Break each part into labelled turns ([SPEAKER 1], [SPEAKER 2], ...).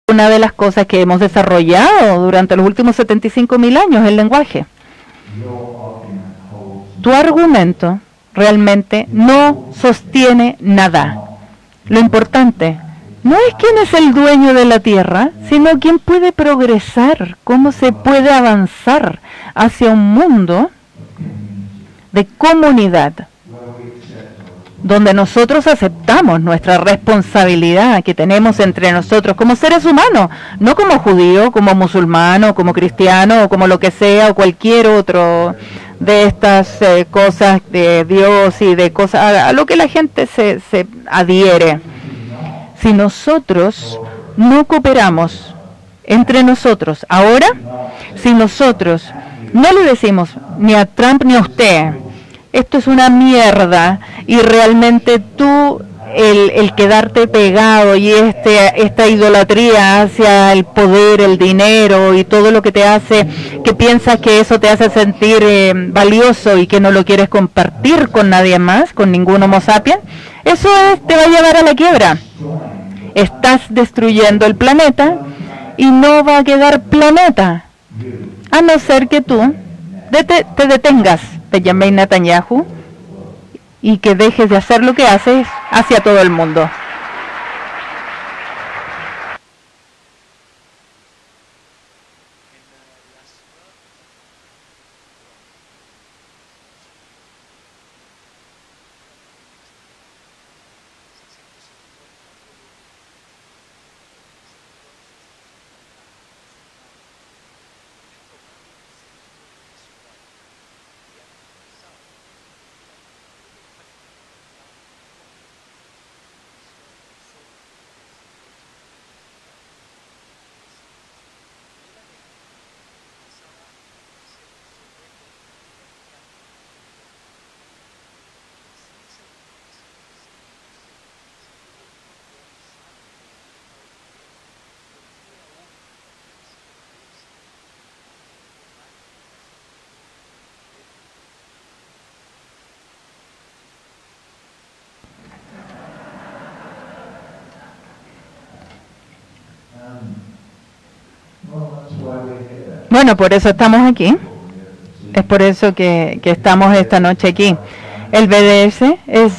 [SPEAKER 1] una de las cosas que hemos desarrollado durante los últimos 75.000 años, el lenguaje. Tu argumento realmente no sostiene nada. Lo importante no es quién es el dueño de la tierra, sino quién puede progresar, cómo se puede avanzar hacia un mundo de comunidad, donde nosotros aceptamos nuestra responsabilidad que tenemos entre nosotros como seres humanos, no como judío, como musulmán, como cristiano, o como lo que sea, o cualquier otro de estas cosas de Dios y de cosas a lo que la gente se adhiere. Si nosotros no cooperamos entre nosotros ahora, si nosotros no le decimos ni a Trump ni a usted, esto es una mierda, y realmente tú, el quedarte pegado y esta idolatría hacia el poder, el dinero y todo lo que te hace, que piensas que eso te hace sentir valioso y que no lo quieres compartir con nadie más, con ningún Homo sapiens, eso te va a llevar a la quiebra. Estás destruyendo el planeta y no va a quedar planeta, a no ser que tú te detengas, Benjamin Netanyahu, y que dejes de hacer lo que haces hacia todo el mundo. Bueno, por eso estamos aquí. Es por eso que estamos esta noche aquí. El BDS es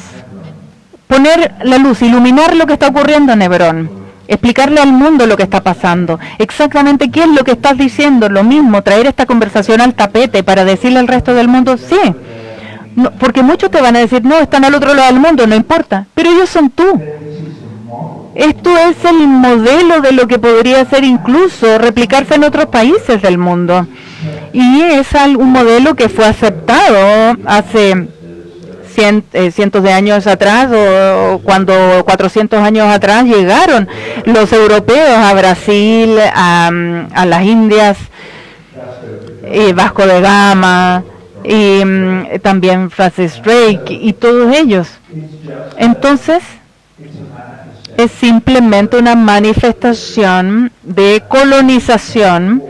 [SPEAKER 1] poner la luz, iluminar lo que está ocurriendo en Hebrón, explicarle al mundo lo que está pasando, exactamente qué es lo que estás diciendo, lo mismo, traer esta conversación al tapete para decirle al resto del mundo, sí, no, porque muchos te van a decir, no, están al otro lado del mundo, no importa, pero ellos son tú. Esto es el modelo de lo que podría ser incluso replicarse en otros países del mundo. Y es un modelo que fue aceptado hace cientos de años atrás, o cuando 400 años atrás llegaron los europeos a Brasil, a las Indias, y Vasco de Gama, y también Francis Drake, y todos ellos. Entonces, es simplemente una manifestación de colonización,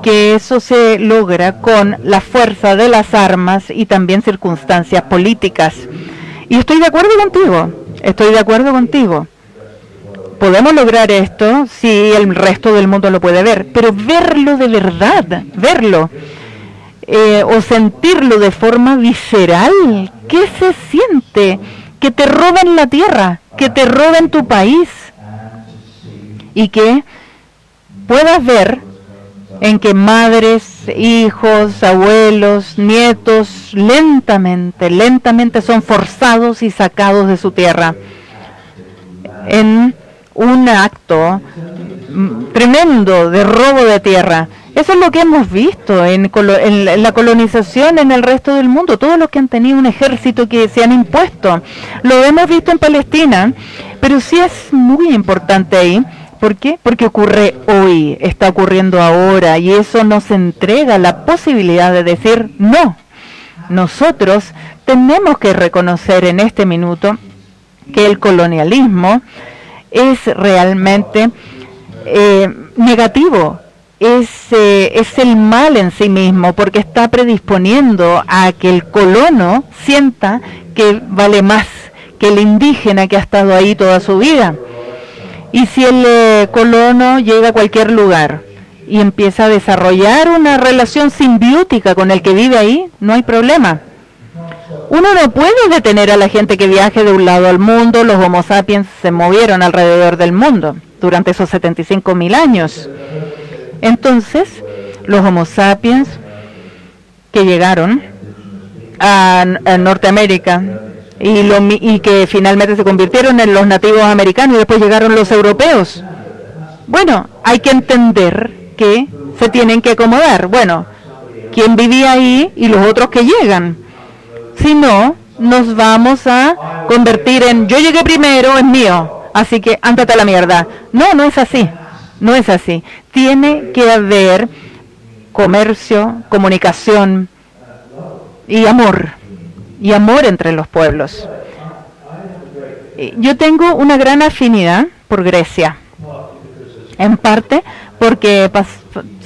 [SPEAKER 1] que eso se logra con la fuerza de las armas y también circunstancias políticas. Y estoy de acuerdo contigo, Podemos lograr esto si el resto del mundo lo puede ver, pero verlo de verdad, o sentirlo de forma visceral, ¿qué se siente? Que te roben la tierra, que te roben tu país, y que puedas ver en que madres, hijos, abuelos, nietos, lentamente son forzados y sacados de su tierra en un acto tremendo de robo de tierra. Eso es lo que hemos visto en la colonización en el resto del mundo. Todos los que han tenido un ejército que se han impuesto, lo hemos visto en Palestina, pero sí es muy importante ahí. ¿Por qué? Porque ocurre hoy, está ocurriendo ahora, y eso nos entrega la posibilidad de decir no. Nosotros tenemos que reconocer en este minuto que el colonialismo es realmente negativo, es el mal en sí mismo, porque está predisponiendo a que el colono sienta que vale más que el indígena que ha estado ahí toda su vida. Y si el colono llega a cualquier lugar y empieza a desarrollar una relación simbiótica con el que vive ahí, no hay problema. Uno no puede detener a la gente que viaje de un lado al mundo. Los Homo sapiens se movieron alrededor del mundo durante esos 75.000 años. Entonces, los Homo sapiens que llegaron a Norteamérica y que finalmente se convirtieron en los nativos americanos y después llegaron los europeos. Bueno, hay que entender que se tienen que acomodar. Bueno, ¿quién vivía ahí y los otros que llegan? Si no, nos vamos a convertir en yo llegué primero, es mío, así que ándate a la mierda. No, no es así. No es así. Tiene que haber comercio, comunicación y amor entre los pueblos. Yo tengo una gran afinidad por Grecia, en parte porque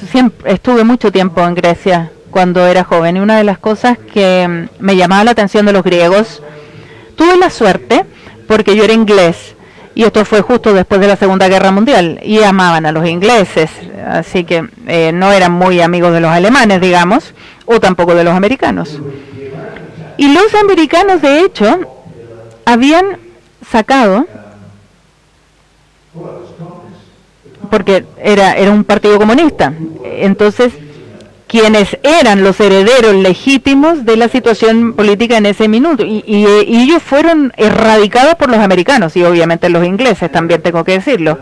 [SPEAKER 1] siempre estuve mucho tiempo en Grecia cuando era joven, y una de las cosas que me llamaba la atención de los griegos, tuve la suerte, porque yo era inglés, y esto fue justo después de la Segunda Guerra Mundial, y amaban a los ingleses, así que no eran muy amigos de los alemanes, digamos, o tampoco de los americanos. Y los americanos, de hecho, habían sacado, porque era un partido comunista, entonces quienes eran los herederos legítimos de la situación política en ese minuto, y ellos fueron erradicados por los americanos, y obviamente los ingleses también, tengo que decirlo,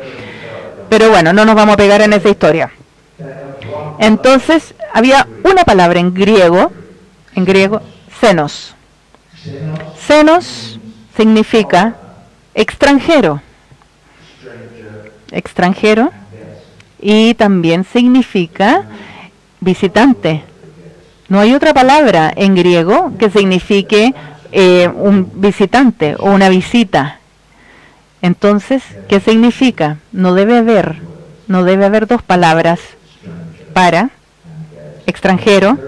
[SPEAKER 1] pero bueno, no nos vamos a pegar en esa historia. Entonces había una palabra en griego, xenos. Xenos significa extranjero, y también significa visitante. No hay otra palabra en griego que signifique un visitante o una visita. Entonces, ¿qué significa? No debe haber dos palabras para extranjero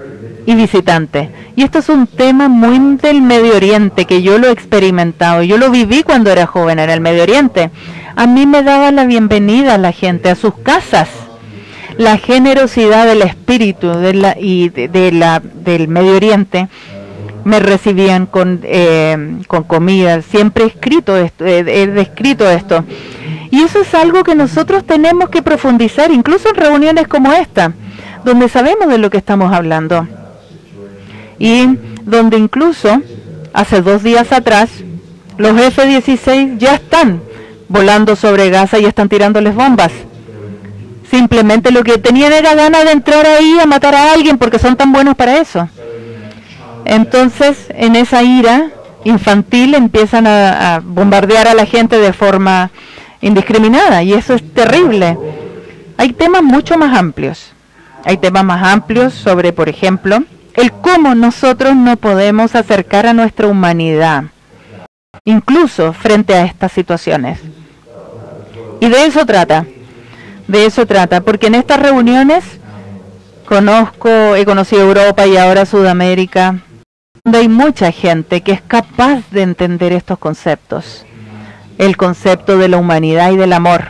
[SPEAKER 1] y visitante. Y esto es un tema muy del Medio Oriente, que yo lo he experimentado. Yo lo viví cuando era joven en el Medio Oriente. A mí me daba la bienvenida a la gente a sus casas. La generosidad del espíritu del Medio Oriente, me recibían con comida. Siempre he descrito esto. Y eso es algo que nosotros tenemos que profundizar, incluso en reuniones como esta, donde sabemos de lo que estamos hablando. Y donde incluso, hace 2 días atrás, los F-16 ya están volando sobre Gaza y están tirándoles bombas. Simplemente lo que tenían era ganas de entrar ahí a matar a alguien porque son tan buenos para eso. Entonces, en esa ira infantil empiezan a bombardear a la gente de forma indiscriminada, y eso es terrible. Hay temas mucho más amplios. Hay temas más amplios sobre, por ejemplo, el cómo nosotros no podemos acercar a nuestra humanidad, incluso frente a estas situaciones. Y de eso trata, porque en estas reuniones he conocido Europa y ahora Sudamérica, donde hay mucha gente que es capaz de entender estos conceptos, el concepto de la humanidad y del amor,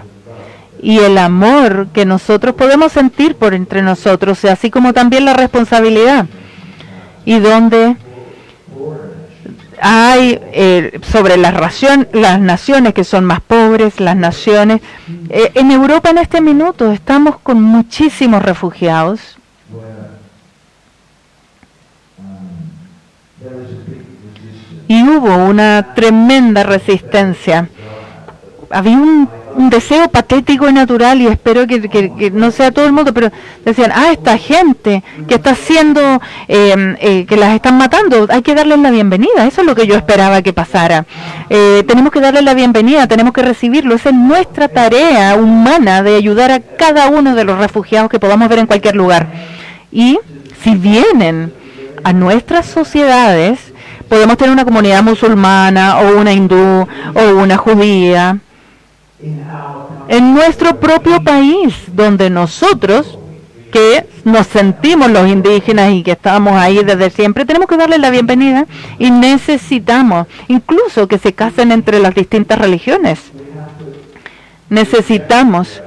[SPEAKER 1] y el amor que nosotros podemos sentir por entre nosotros, así como también la responsabilidad, y donde hay sobre las naciones que son más pobres, las naciones. En Europa en este minuto estamos con muchísimos refugiados. Y hubo una tremenda resistencia. Había un deseo patético y natural, y espero que no sea todo el mundo, pero decían, esta gente que está haciendo, que las están matando, hay que darles la bienvenida. Eso es lo que yo esperaba que pasara. Tenemos que darles la bienvenida, tenemos que recibirlo. Esa es nuestra tarea humana, de ayudar a cada uno de los refugiados que podamos ver en cualquier lugar. Y si vienen a nuestras sociedades, podemos tener una comunidad musulmana o una hindú o una judía en nuestro propio país, donde nosotros, que nos sentimos los indígenas y que estamos ahí desde siempre, tenemos que darles la bienvenida, y necesitamos incluso que se casen entre las distintas religiones. necesitamos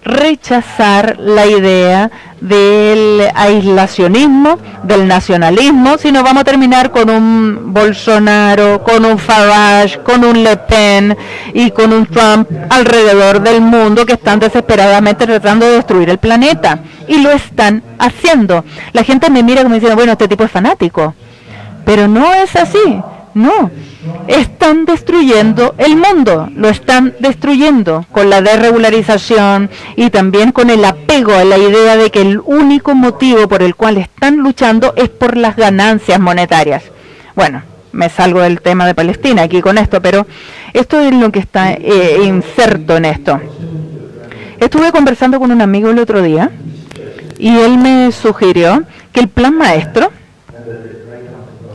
[SPEAKER 1] rechazar la idea del aislacionismo, del nacionalismo, si no vamos a terminar con un Bolsonaro, con un Farage, con un Le Pen y con un Trump alrededor del mundo que están desesperadamente tratando de destruir el planeta. Y lo están haciendo. La gente me mira como diciendo, bueno, este tipo es fanático. Pero no es así. No, están destruyendo el mundo, lo están destruyendo con la desregularización y también con el apego a la idea de que el único motivo por el cual están luchando es por las ganancias monetarias. Bueno, me salgo del tema de Palestina aquí con esto, pero esto es lo que está inserto en esto. Estuve conversando con un amigo el otro día y él me sugirió que el plan maestro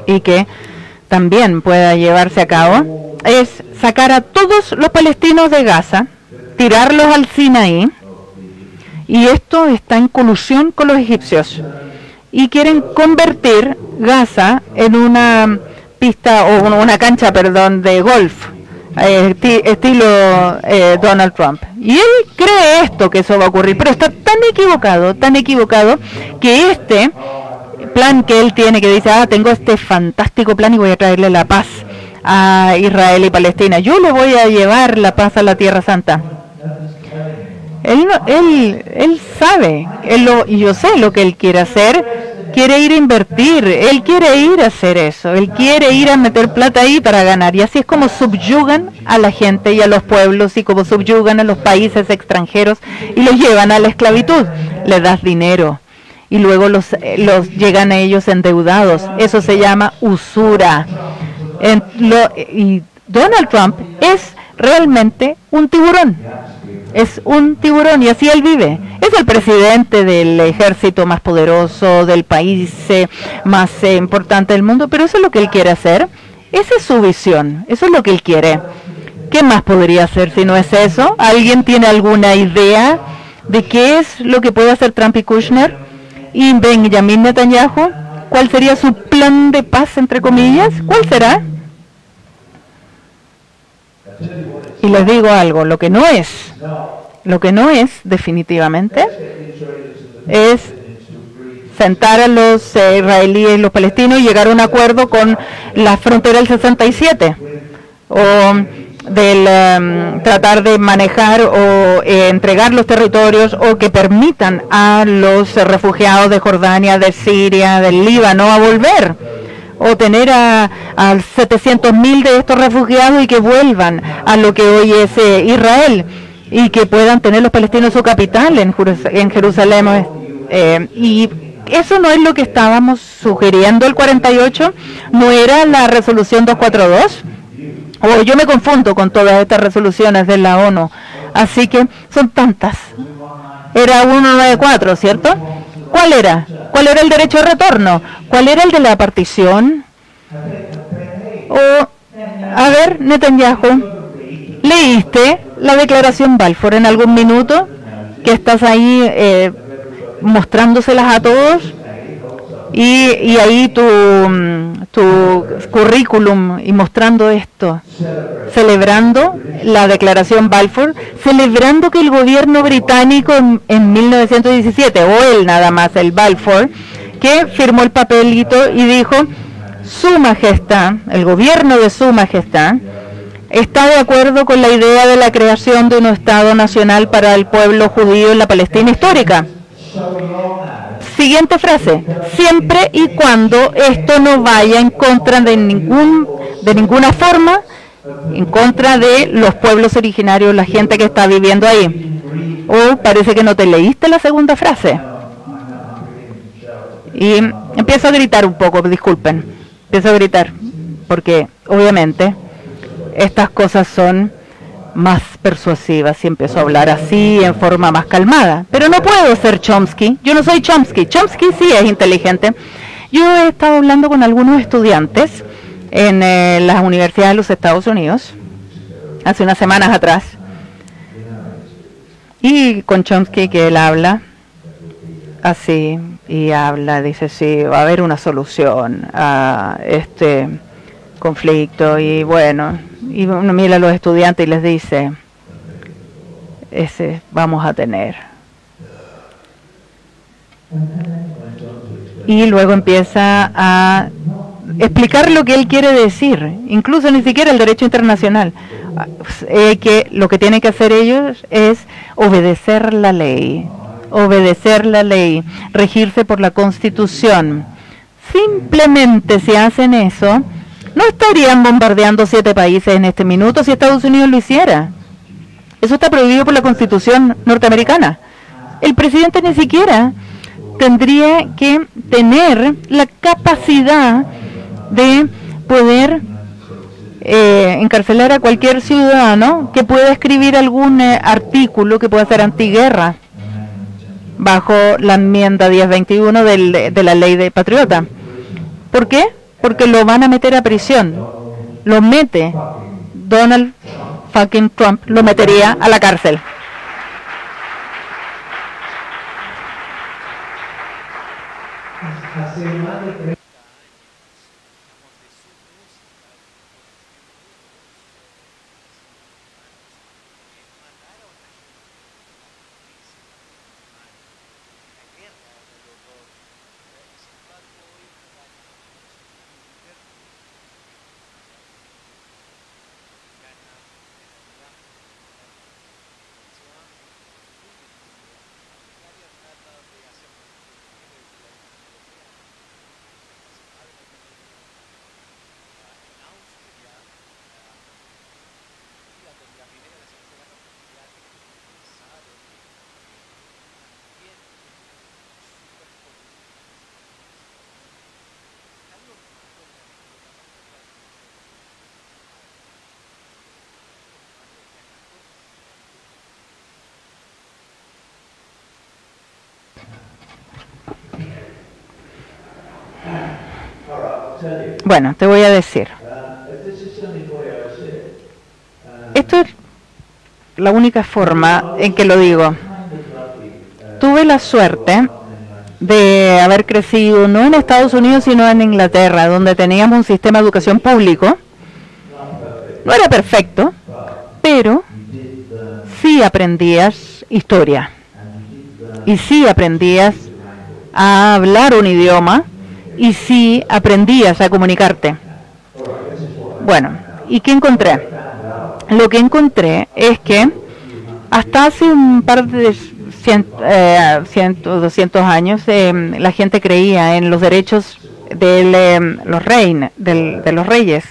[SPEAKER 1] y que también pueda llevarse a cabo, es sacar a todos los palestinos de Gaza, tirarlos al Sinaí, y esto está en colusión con los egipcios, y quieren convertir Gaza en una pista, o una cancha, perdón, de golf, estilo Donald Trump. Y él cree esto, que eso va a ocurrir, pero está tan equivocado, que este plan que él tiene, que dice, tengo este fantástico plan y voy a traerle la paz a Israel y Palestina, yo le voy a llevar la paz a la Tierra Santa. Él sabe, y yo sé lo que él quiere hacer, quiere ir a invertir, él quiere ir a hacer eso, él quiere ir a meter plata ahí para ganar, y así es como subyugan a la gente y a los pueblos, y como subyugan a los países extranjeros y los llevan a la esclavitud. Le das dinero y luego los llegan a ellos endeudados. Eso se llama usura. Y Donald Trump es realmente un tiburón. Es un tiburón y así él vive. Es el presidente del ejército más poderoso, del país más importante del mundo, pero eso es lo que él quiere hacer. Esa es su visión, eso es lo que él quiere. ¿Qué más podría hacer si no es eso? ¿Alguien tiene alguna idea de qué es lo que puede hacer Trump y Kushner? ¿Y Benjamin Netanyahu? ¿Cuál sería su plan de paz, entre comillas? ¿Cuál será? Y les digo algo, lo que no es definitivamente, es sentar a los israelíes y los palestinos y llegar a un acuerdo con la frontera del 67, o del tratar de manejar o entregar los territorios, o que permitan a los refugiados de Jordania, de Siria, del Líbano a volver, o tener a 700.000 de estos refugiados y que vuelvan a lo que hoy es Israel, y que puedan tener los palestinos su capital en Jerusalén. Y eso no es lo que estábamos sugiriendo el 48, no era la resolución 242. O yo me confundo con todas estas resoluciones de la ONU, así que son tantas. Era 194, ¿cierto? ¿Cuál era? ¿Cuál era el derecho de retorno? ¿Cuál era el de la partición? A ver, Netanyahu, ¿leíste la declaración Balfour en algún minuto? Que estás ahí mostrándoselas a todos. Y ahí tu currículum y mostrando esto, celebrando la declaración Balfour, celebrando que el gobierno británico en 1917, o él nada más, el Balfour, que firmó el papelito y dijo, Su Majestad, el gobierno de Su Majestad, está de acuerdo con la idea de la creación de un Estado nacional para el pueblo judío en la Palestina histórica. Siguiente frase, siempre y cuando esto no vaya en contra de ninguna forma, en contra de los pueblos originarios, la gente que está viviendo ahí. O parece que no te leíste la segunda frase. Y empiezo a gritar un poco, disculpen, empiezo a gritar, porque obviamente estas cosas son más persuasivas si empiezo a hablar así en forma más calmada, pero no puedo ser Chomsky. Yo no soy Chomsky. Chomsky sí es inteligente. Yo he estado hablando con algunos estudiantes en las universidades de los Estados Unidos hace unas semanas atrás, y con Chomsky, que él habla así y habla, dice sí, va a haber una solución a este conflicto, y bueno, y uno mira a los estudiantes y les dice, ese vamos a tener. Y luego empieza a explicar lo que él quiere decir, incluso ni siquiera el derecho internacional, que lo que tienen que hacer ellos es obedecer la ley, regirse por la Constitución. Simplemente si hacen eso, no estarían bombardeando 7 países en este minuto si Estados Unidos lo hiciera. Eso está prohibido por la Constitución norteamericana. El presidente ni siquiera tendría que tener la capacidad de poder encarcelar a cualquier ciudadano que pueda escribir algún artículo que pueda ser antiguerra bajo la enmienda 1021 de la ley de Patriota. ¿Por qué? Porque lo van a meter a prisión. Lo mete Donald fucking Trump, lo metería a la cárcel. Bueno, te voy a decir. Esto es la única forma en que lo digo. Tuve la suerte de haber crecido no en Estados Unidos, sino en Inglaterra, donde teníamos un sistema de educación público. No era perfecto, pero sí aprendías historia. Y sí aprendías a hablar un idioma. Y sí aprendías a comunicarte. Bueno, ¿y qué encontré? Lo que encontré es que hasta hace un par de 200 años la gente creía en los derechos de los reyes.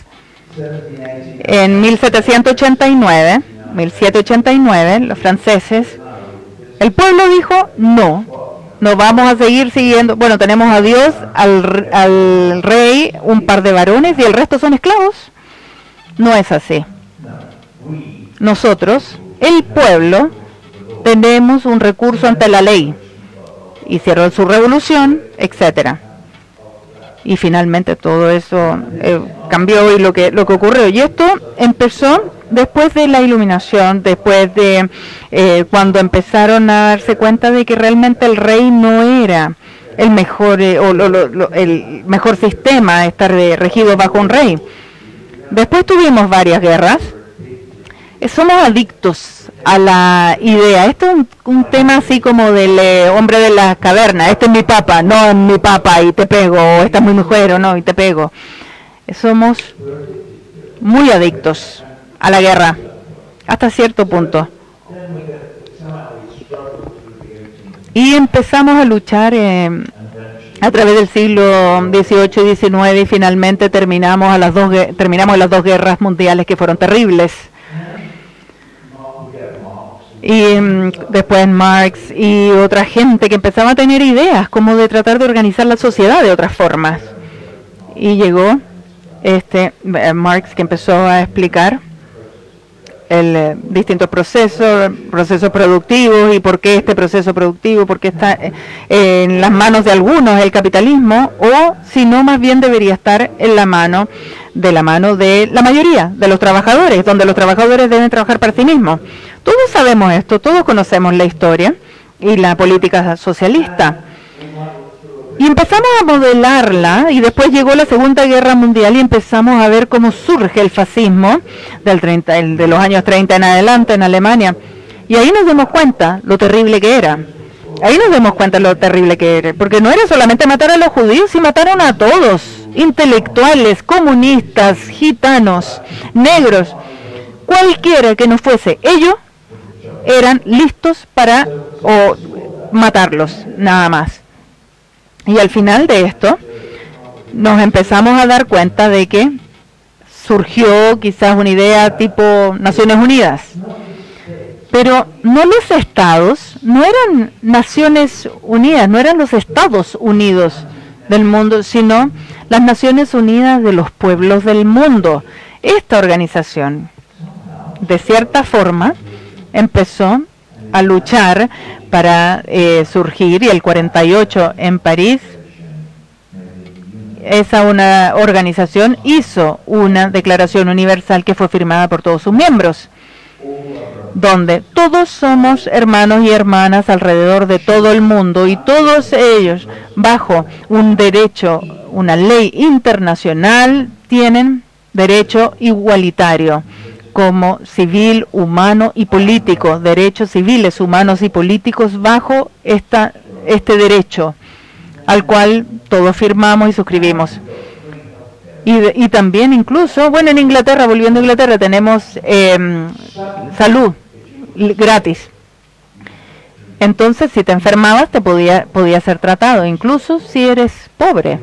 [SPEAKER 1] En 1789, los franceses, el pueblo dijo no vamos a seguir siguiendo. Bueno, tenemos a Dios, al rey, un par de varones y el resto son esclavos. No es así. Nosotros, el pueblo, tenemos un recurso ante la ley. Hicieron su revolución, etcétera. Y finalmente todo eso cambió y lo que ocurrió. Y esto empezó después de la iluminación, después de cuando empezaron a darse cuenta de que realmente el rey no era el mejor el mejor sistema, estar regido bajo un rey. Después tuvimos varias guerras. Somos adictos a la idea. Esto es un tema así como del hombre de las cavernas. Este es mi papá, no es mi papá y te pego. O esta es mi mujer o no y te pego. Somos muy adictos a la guerra hasta cierto punto. Y empezamos a luchar a través del siglo XVIII y XIX y finalmente terminamos las dos guerras mundiales que fueron terribles. Y después Marx y otra gente que empezaba a tener ideas como de tratar de organizar la sociedad de otras formas. Y llegó Marx, que empezó a explicar distintos procesos productivos y por qué este proceso productivo, por qué está en las manos de algunos el capitalismo, o si no, más bien debería estar en la mano de la mayoría de los trabajadores, donde los trabajadores deben trabajar para sí mismos. Todos sabemos esto, todos conocemos la historia y la política socialista. Y empezamos a modelarla, y después llegó la Segunda Guerra Mundial y empezamos a ver cómo surge el fascismo de los años 30 en adelante en Alemania. Y ahí nos dimos cuenta lo terrible que era. Ahí nos dimos cuenta lo terrible que era, porque no era solamente matar a los judíos, y mataron a todos, intelectuales, comunistas, gitanos, negros, cualquiera que no fuese ellos, eran listos para matarlos, nada más. Y al final de esto, nos empezamos a dar cuenta de que surgió quizás una idea tipo Naciones Unidas. Pero no los estados, no eran Naciones Unidas, no eran los Estados Unidos del mundo, sino las Naciones Unidas de los pueblos del mundo. Esta organización, de cierta forma, empezó a luchar para surgir, y el 48 en París, una organización hizo una declaración universal que fue firmada por todos sus miembros, donde todos somos hermanos y hermanas alrededor de todo el mundo, y todos ellos, bajo un derecho, una ley internacional, tienen derecho igualitario, como civil, humano y político, derechos civiles, humanos y políticos bajo este derecho, al cual todos firmamos y suscribimos. Y también incluso, bueno, en Inglaterra, volviendo a Inglaterra, tenemos salud gratis. Entonces, si te enfermabas, te podía ser tratado, incluso si eres pobre.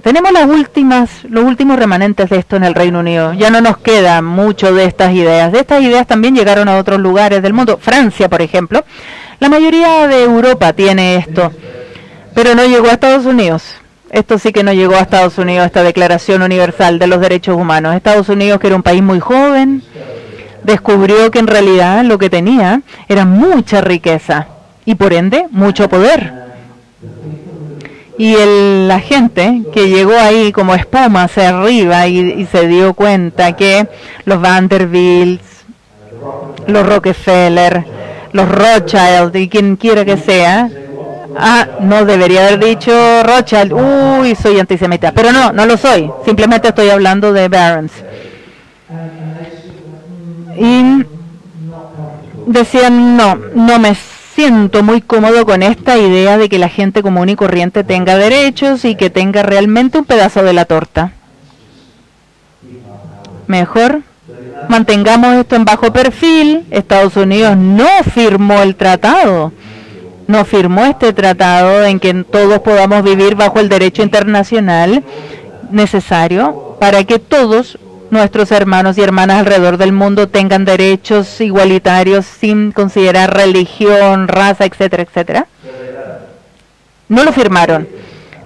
[SPEAKER 1] Tenemos los últimos remanentes de esto en el Reino Unido. Ya no nos queda mucho de estas ideas. De estas ideas también llegaron a otros lugares del mundo. Francia, por ejemplo. La mayoría de Europa tiene esto, pero no llegó a Estados Unidos. Esto sí que no llegó a Estados Unidos, esta Declaración Universal de los Derechos Humanos. Estados Unidos, que era un país muy joven, descubrió que en realidad lo que tenía era mucha riqueza y por ende mucho poder. Y la gente que llegó ahí como espuma hacia arriba y se dio cuenta que los Vanderbilt, los Rockefeller, los Rothschild y quien quiera que sea, no debería haber dicho Rothschild, uy, soy antisemita, pero no lo soy, simplemente estoy hablando de Barron's. Y decían, no me siento muy cómodo con esta idea de que la gente común y corriente tenga derechos y que tenga realmente un pedazo de la torta. Mejor mantengamos esto en bajo perfil. Estados Unidos no firmó el tratado, no firmó este tratado en que todos podamos vivir bajo el derecho internacional necesario para que todos nuestros hermanos y hermanas alrededor del mundo tengan derechos igualitarios sin considerar religión, raza, etcétera, etcétera. No lo firmaron,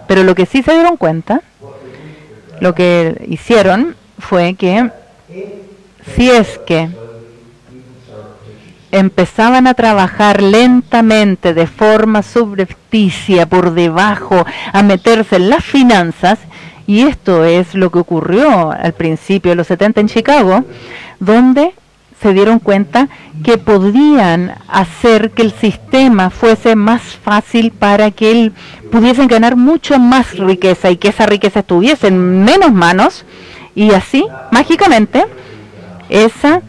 [SPEAKER 1] pero lo que sí se dieron cuenta, lo que hicieron fue que si es que empezaban a trabajar lentamente, de forma subrepticia, por debajo, a meterse en las finanzas, y esto es lo que ocurrió al principio de los 70 en Chicago, donde se dieron cuenta que podían hacer que el sistema fuese más fácil para que pudiesen ganar mucho más riqueza y que esa riqueza estuviese en menos manos, y así, mágicamente, esa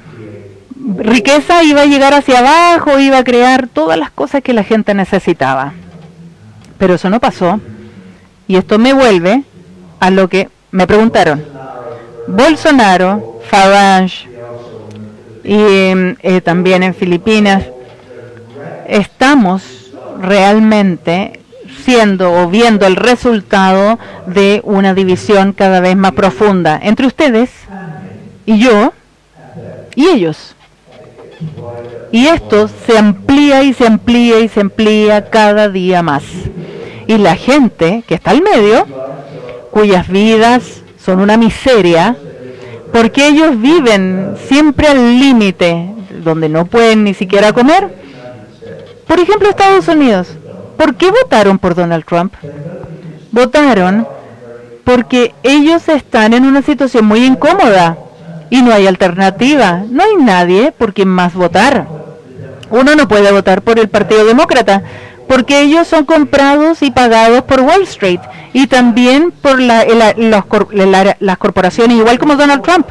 [SPEAKER 1] riqueza iba a llegar hacia abajo, iba a crear todas las cosas que la gente necesitaba. Pero eso no pasó, y esto me vuelve a lo que me preguntaron. Bolsonaro, Farage y también en Filipinas, estamos realmente viendo el resultado de una división cada vez más profunda entre ustedes y yo y ellos. Y esto se amplía y se amplía y se amplía cada día más. Y la gente que está al medio, cuyas vidas son una miseria, porque ellos viven siempre al límite, donde no pueden ni siquiera comer. Por ejemplo, Estados Unidos. ¿Por qué votaron por Donald Trump? Votaron porque ellos están en una situación muy incómoda y no hay alternativa. No hay nadie por quien más votar. Uno no puede votar por el Partido Demócrata porque ellos son comprados y pagados por Wall Street y también por las corporaciones, igual como Donald Trump.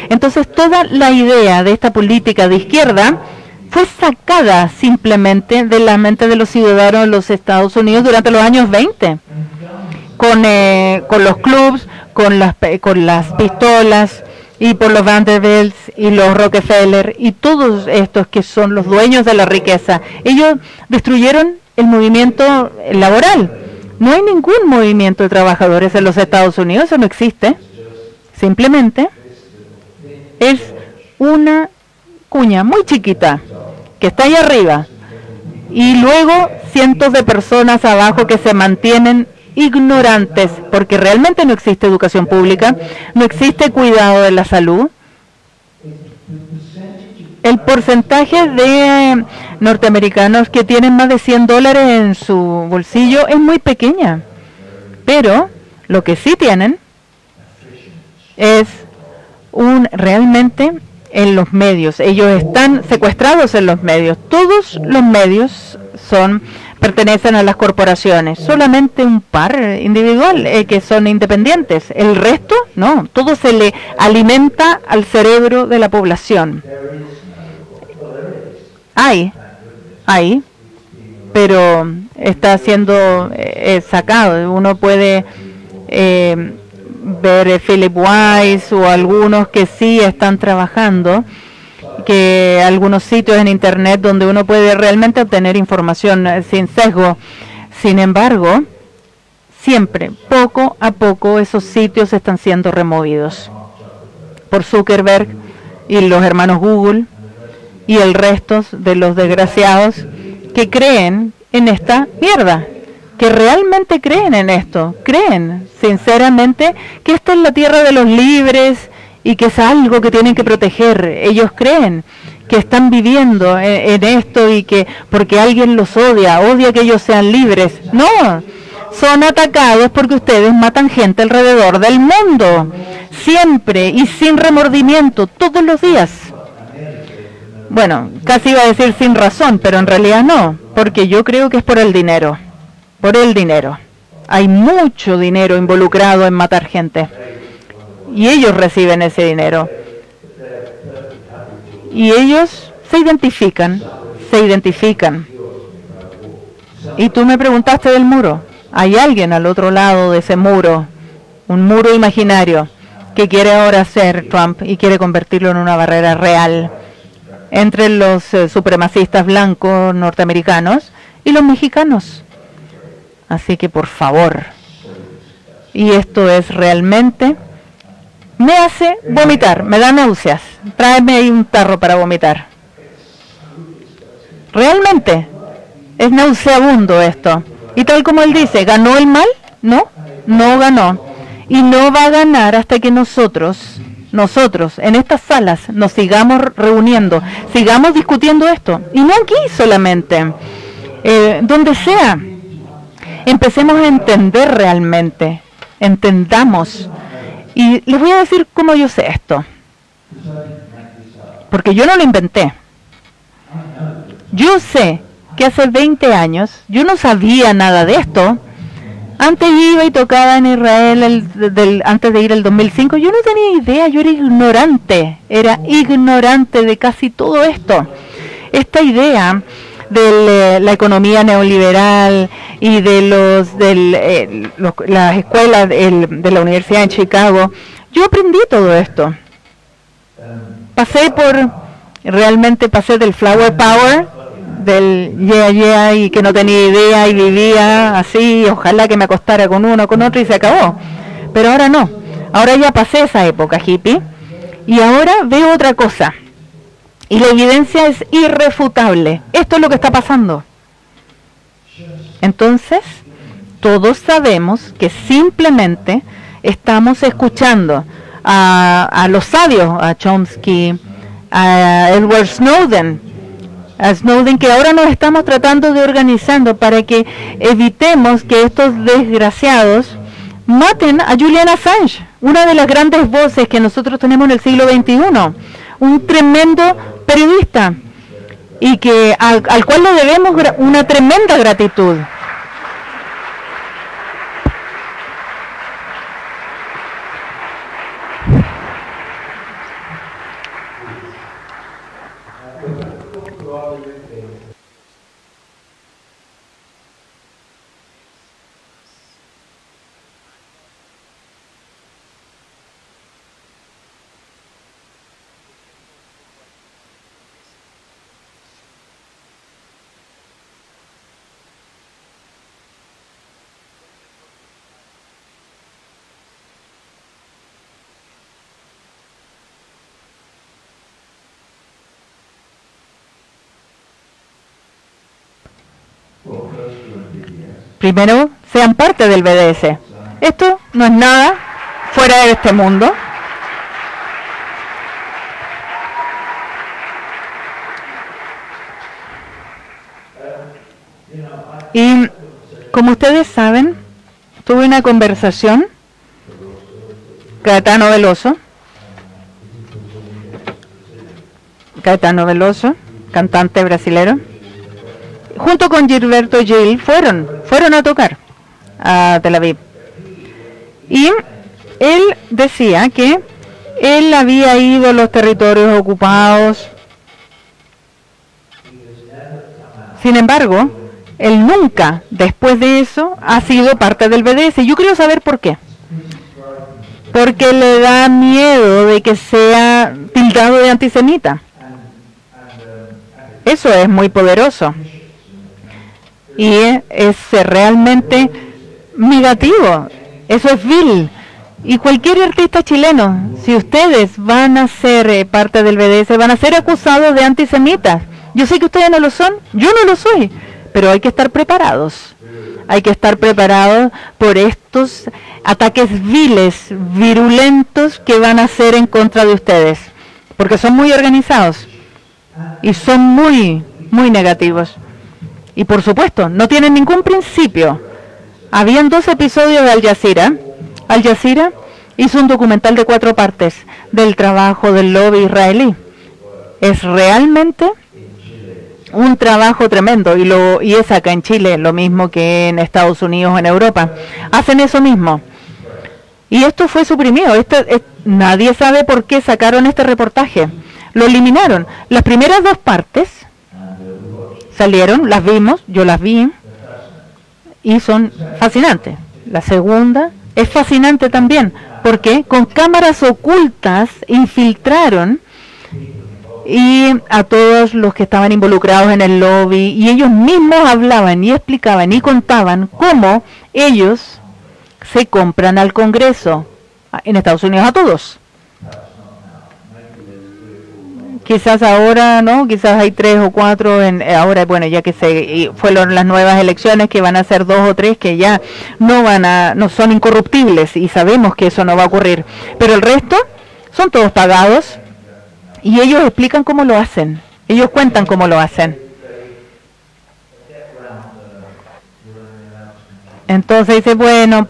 [SPEAKER 1] Entonces toda la idea de esta política de izquierda fue sacada simplemente de la mente de los ciudadanos de los Estados Unidos durante los años 20, con los clubs, con las pistolas, y por los Vanderbilts y los Rockefeller y todos estos que son los dueños de la riqueza. Ellos destruyeron el movimiento laboral. No hay ningún movimiento de trabajadores en los Estados Unidos, eso no existe. Simplemente es una cuña muy chiquita que está ahí arriba y luego cientos de personas abajo que se mantienen ignorantes, porque realmente no existe educación pública, no existe cuidado de la salud. El porcentaje de norteamericanos que tienen más de $100 en su bolsillo es muy pequeña, pero lo que sí tienen es realmente en los medios. Ellos están secuestrados en los medios. Todos los medios pertenecen a las corporaciones. Solamente un par individual que son independientes. El resto, no. Todo se le alimenta al cerebro de la población. Hay, pero está siendo sacado. Uno puede ver Philip Wise o algunos que sí están trabajando, que algunos sitios en internet donde uno puede realmente obtener información sin sesgo. Sin embargo, siempre, poco a poco, esos sitios están siendo removidos por Zuckerberg y los hermanos Google y el resto de los desgraciados que creen en esta mierda, que realmente creen en esto, creen sinceramente que esta es la tierra de los libres y que es algo que tienen que proteger. Ellos creen que están viviendo en esto y que porque alguien los odia que ellos sean libres. No, son atacados porque ustedes matan gente alrededor del mundo, siempre y sin remordimiento, todos los días. Bueno, casi iba a decir sin razón, pero en realidad no, porque yo creo que es por el dinero. Por el dinero. Hay mucho dinero involucrado en matar gente. Y ellos reciben ese dinero. Y ellos se identifican. Y tú me preguntaste del muro. Hay alguien al otro lado de ese muro, un muro imaginario, que quiere ahora hacer Trump y quiere convertirlo en una barrera real entre los supremacistas blancos norteamericanos y los mexicanos. Así que por favor, y esto es realmente, me hace vomitar, me da náuseas. Tráeme ahí un tarro para vomitar. Realmente, es nauseabundo esto. Y tal como él dice, ¿ganó el mal? No, no ganó. Y no va a ganar hasta que nosotros en estas salas nos sigamos reuniendo, sigamos discutiendo esto. Y no aquí solamente, donde sea. Empecemos a entender realmente, entendamos. Y les voy a decir cómo yo sé esto, porque yo no lo inventé. Yo sé que hace 20 años yo no sabía nada de esto. Antes iba y tocaba en Israel antes de ir el 2005. Yo no tenía idea, yo era ignorante de casi todo esto. Esta idea de la economía neoliberal y de las escuelas de la Universidad en Chicago, yo aprendí todo esto. Pasé del flower power, del yeah y que no tenía idea y vivía así, ojalá que me acostara con uno, con otro y se acabó. Pero ahora no, ahora ya pasé esa época hippie y ahora veo otra cosa. Y la evidencia es irrefutable. Esto es lo que está pasando. Entonces, todos sabemos que simplemente estamos escuchando a los sabios, a Chomsky, a Edward Snowden, que ahora nos estamos tratando de organizando para que evitemos que estos desgraciados maten a Julian Assange, una de las grandes voces que nosotros tenemos en el siglo XXI, un tremendo periodista y que al cual le debemos una tremenda gratitud. Primero, sean parte del BDS. Esto no es nada fuera de este mundo. Y como ustedes saben, tuve una conversación Caetano Veloso, cantante brasilero, junto con Gilberto Gil, fueron a tocar a Tel Aviv. Y él decía que él había ido a los territorios ocupados. Sin embargo, él nunca, después de eso, ha sido parte del BDS. Yo quiero saber por qué. Porque le da miedo de que sea tildado de antisemita. Eso es muy poderoso. Y es realmente negativo. Eso es vil. Y cualquier artista chileno, si ustedes van a ser parte del BDS, van a ser acusados de antisemitas. Yo sé que ustedes no lo son, yo no lo soy, pero hay que estar preparados. Hay que estar preparados por estos ataques viles, virulentos que van a hacer en contra de ustedes, porque son muy organizados y son muy negativos. Y por supuesto, no tienen ningún principio. Habían 2 episodios de Al Jazeera. Al Jazeera hizo un documental de 4 partes del trabajo del lobby israelí. Es realmente un trabajo tremendo y es acá en Chile, lo mismo que en Estados Unidos o en Europa. Hacen eso mismo. Y esto fue suprimido. Nadie sabe por qué sacaron este reportaje. Lo eliminaron. Las primeras 2 partes salieron, las vimos, yo las vi, y son fascinantes. La segunda es fascinante también, porque con cámaras ocultas infiltraron y a todos los que estaban involucrados en el lobby, y ellos mismos hablaban y explicaban y contaban cómo ellos se compran al Congreso en Estados Unidos a todos. Quizás ahora, ¿no? Quizás hay 3 o 4 ahora, bueno, ya que fueron las nuevas elecciones, que van a ser 2 o 3 que ya no son incorruptibles, y sabemos que eso no va a ocurrir. Pero el resto son todos pagados. Y ellos explican cómo lo hacen. Ellos cuentan cómo lo hacen. Entonces dice, bueno,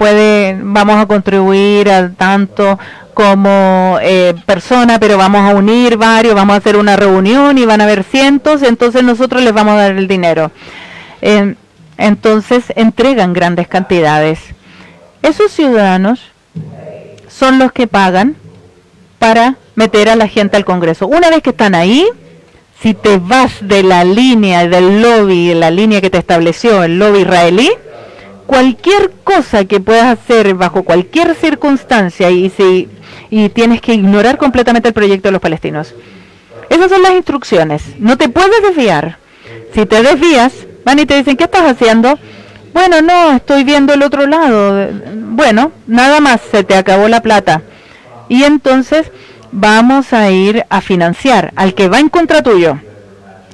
[SPEAKER 1] vamos a contribuir a tanto como persona, pero vamos a unir varios, vamos a hacer una reunión y van a haber cientos, entonces nosotros les vamos a dar el dinero. Entonces entregan grandes cantidades. Esos ciudadanos son los que pagan para meter a la gente al Congreso. Una vez que están ahí, si te vas de la línea del lobby, de la línea que te estableció el lobby israelí, cualquier cosa que puedas hacer bajo cualquier circunstancia y tienes que ignorar completamente el proyecto de los palestinos. Esas son las instrucciones. No te puedes desviar. Si te desvías, van y te dicen, ¿qué estás haciendo? Bueno, no, estoy viendo el otro lado. Bueno, nada más, se te acabó la plata. Y entonces vamos a ir a financiar al que va en contra tuyo.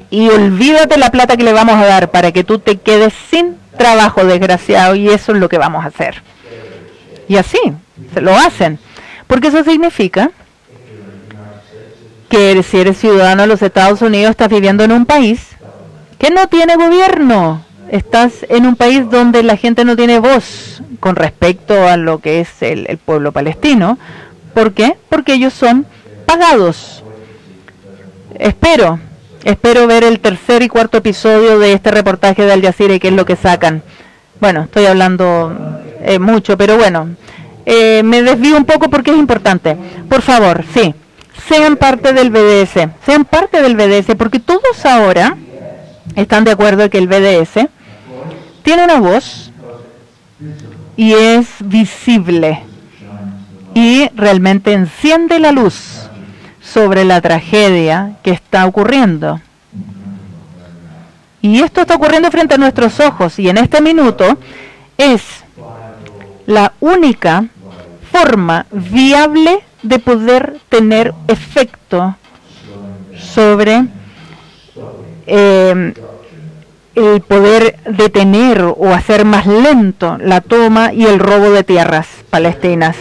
[SPEAKER 1] Y olvídate la plata que le vamos a dar para que tú te quedes sin trabajo, desgraciado. Y eso es lo que vamos a hacer. Y así, se lo hacen. Porque eso significa que si eres ciudadano de los Estados Unidos, estás viviendo en un país que no tiene gobierno. Estás en un país donde la gente no tiene voz con respecto a lo que es el pueblo palestino. ¿Por qué? Porque ellos son pagados. Espero ver el 3er y 4.º episodio de este reportaje de Al Jazeera y qué es lo que sacan. Bueno, estoy hablando mucho, pero bueno, me desvío un poco porque es importante. Por favor, sí, sean parte del BDS, porque todos ahora están de acuerdo en que el BDS tiene una voz y es visible. Y realmente enciende la luz sobre la tragedia que está ocurriendo. Y esto está ocurriendo frente a nuestros ojos. Y en este minuto es la única forma viable de poder tener efecto sobre el poder detener o hacer más lento la toma y el robo de tierras palestinas.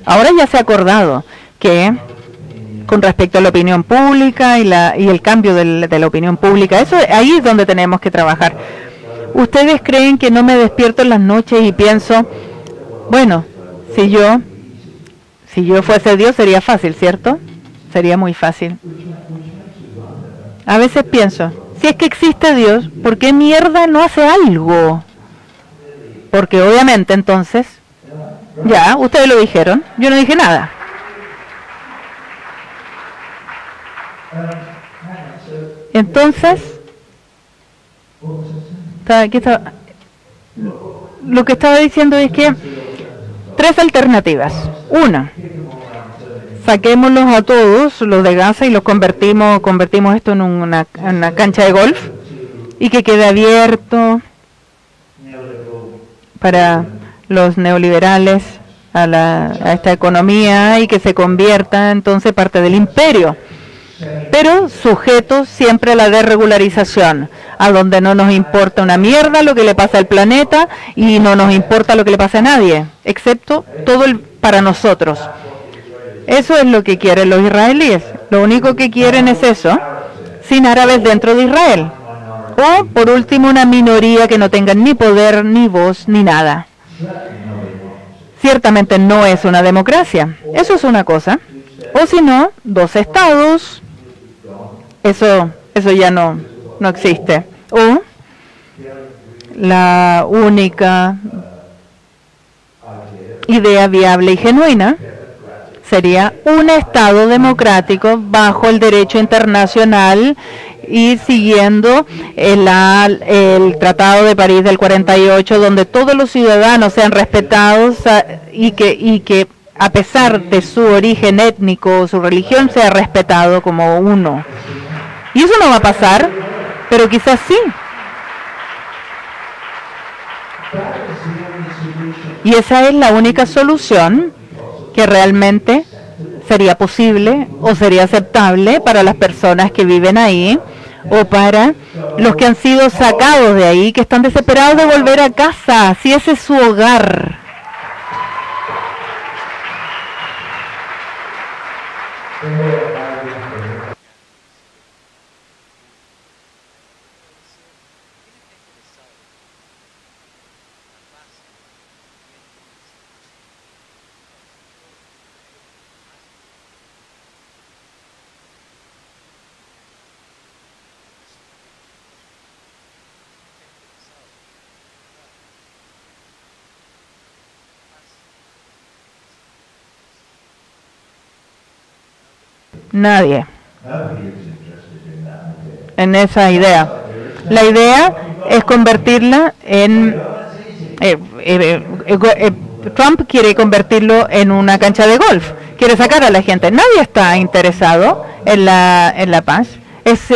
[SPEAKER 1] Ahora ya se ha acordado que con respecto a la opinión pública y el cambio de la opinión pública, eso ahí es donde tenemos que trabajar. ¿Ustedes creen que no me despierto en las noches y pienso, bueno, si yo fuese Dios sería fácil, ¿cierto? Sería muy fácil. A veces pienso, si es que existe Dios, ¿por qué mierda no hace algo? Porque obviamente entonces, ya, ustedes lo dijeron, yo no dije nada. Entonces, lo que estaba diciendo es que tres alternativas. Una, saquémoslos a todos, los de Gaza, y los convertimos esto en una cancha de golf y que quede abierto para los neoliberales a esta economía y que se convierta entonces parte del imperio, pero sujetos siempre a la desregularización, a donde no nos importa una mierda lo que le pasa al planeta y no nos importa lo que le pasa a nadie, excepto todo para nosotros. Eso es lo que quieren los israelíes. Lo único que quieren es eso, sin árabes dentro de Israel. O, por último, una minoría que no tenga ni poder, ni voz, ni nada. Ciertamente no es una democracia. Eso es una cosa. O si no, dos estados. Eso ya no existe. O la única idea viable y genuina sería un Estado democrático bajo el derecho internacional y siguiendo el Tratado de París del 48, donde todos los ciudadanos sean respetados y que a pesar de su origen étnico o su religión sea respetado como uno. Y eso no va a pasar, pero quizás sí. Y esa es la única solución que realmente sería posible o sería aceptable para las personas que viven ahí o para los que han sido sacados de ahí, que están desesperados de volver a casa, si ese es su hogar. Nadie en esa idea. La idea es convertirla en Trump quiere convertirlo en una cancha de golf, quiere sacar a la gente. Nadie está interesado en la paz. Es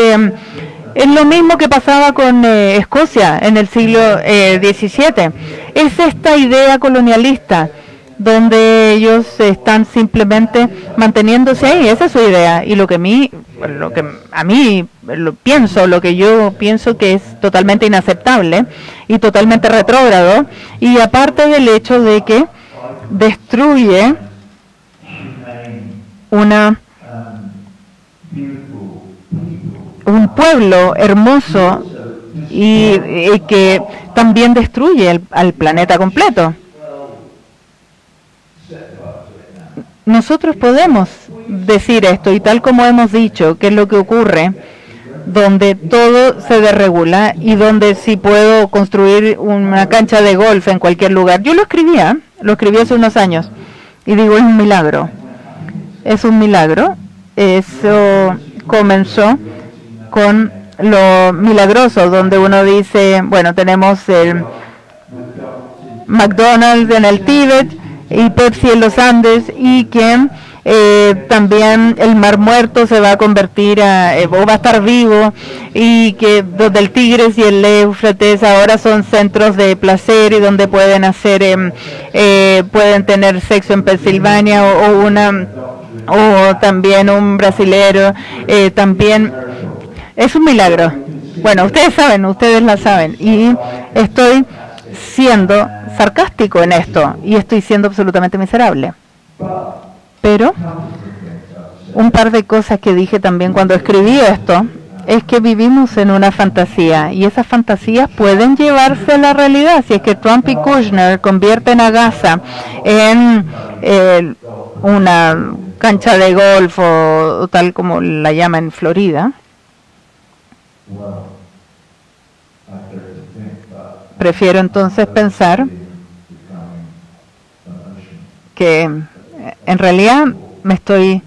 [SPEAKER 1] lo mismo que pasaba con Escocia en el siglo XVII. Es esta idea colonialista donde ellos están simplemente manteniéndose ahí. Esa es su idea. Y lo que yo pienso que es totalmente inaceptable y totalmente retrógrado, y aparte del hecho de que destruye un pueblo hermoso y que también destruye al planeta completo. Nosotros podemos decir esto, y tal como hemos dicho, que es lo que ocurre, donde todo se desregula y donde si puedo construir una cancha de golf en cualquier lugar. Yo lo escribí hace unos años, y digo, es un milagro. Es un milagro. Eso comenzó con lo milagroso, donde uno dice, bueno, tenemos el McDonald's en el Tíbet y Pepsi en los Andes, y que también el Mar Muerto se va a convertir o va a estar vivo, y que donde el Tigris y el Éufrates ahora son centros de placer y donde pueden pueden tener sexo en Pensilvania, o también un brasilero también. Es un milagro. Bueno, ustedes la saben. Y estoy siendo sarcástico en esto y estoy siendo absolutamente miserable. Pero un par de cosas que dije también cuando escribí esto es que vivimos en una fantasía y esas fantasías pueden llevarse a la realidad. Si es que Trump y Kushner convierten a Gaza en una cancha de golf o tal como la llaman en Florida, prefiero entonces pensar que en realidad me estoy